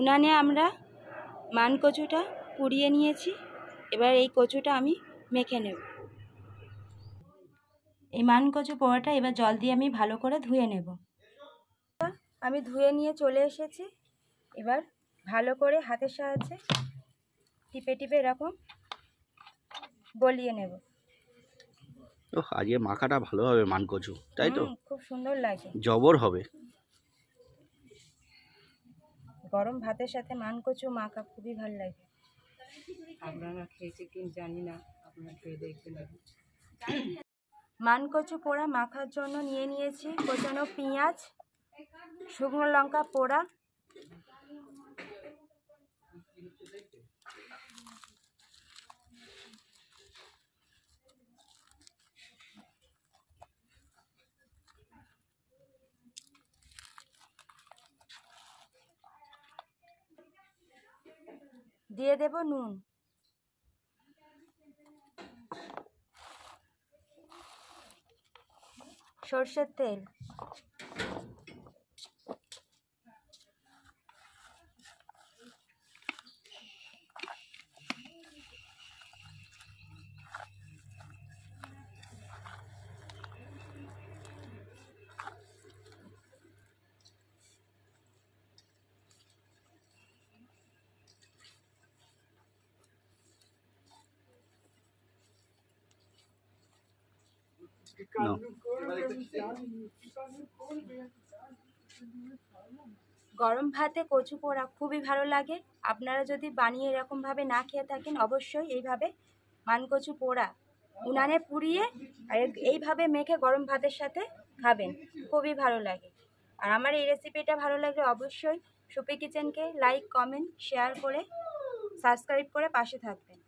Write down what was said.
উনানে আমরা মান কচুটা পুড়িয়ে নিয়েছি। এবার এই কচুটা আমি মেখে নেব। এই মান কচু পোড়াটা এবার জল দিয়ে আমি ভালো করে ধুয়ে নেব। আমি ধুয়ে নিয়ে চলে এসেছি। এবার ভালো করে হাতের সাহায্যে টিপে টিপে এরকম গলিয়ে নেব। আজকে মাখাটা ভালো হবে মান কচু, তাই তো? খুব সুন্দর লাগে, জবর হবে। গরম ভাতের সাথে মান কচু মাখা খুবই ভালো লাগে। আপনারা খেয়েছে কি জানি না, আপনারা খেয়ে দেখতে পারেন। মান কচু পোড়া মাখার জন্য নিয়ে নিয়েছি কোচানো পেঁয়াজ, শুকনো লঙ্কা পোড়া, দিয়ে দেব নুন, সর্ষের তেল, গরম ভাতে কচু পোড়া খুবই ভালো লাগে। আপনারা যদি বানিয়ে এরকমভাবে না খেয়ে থাকেন, অবশ্যই এইভাবে মান কচু পোড়া উনানে পুড়িয়ে আর এইভাবে মেখে গরম ভাতের সাথে খাবেন, খুবই ভালো লাগে। আর আমার এই রেসিপিটা ভালো লাগলে অবশ্যই সুপি কিচেনকে লাইক, কমেন্ট, শেয়ার করে সাবস্ক্রাইব করে পাশে থাকবেন।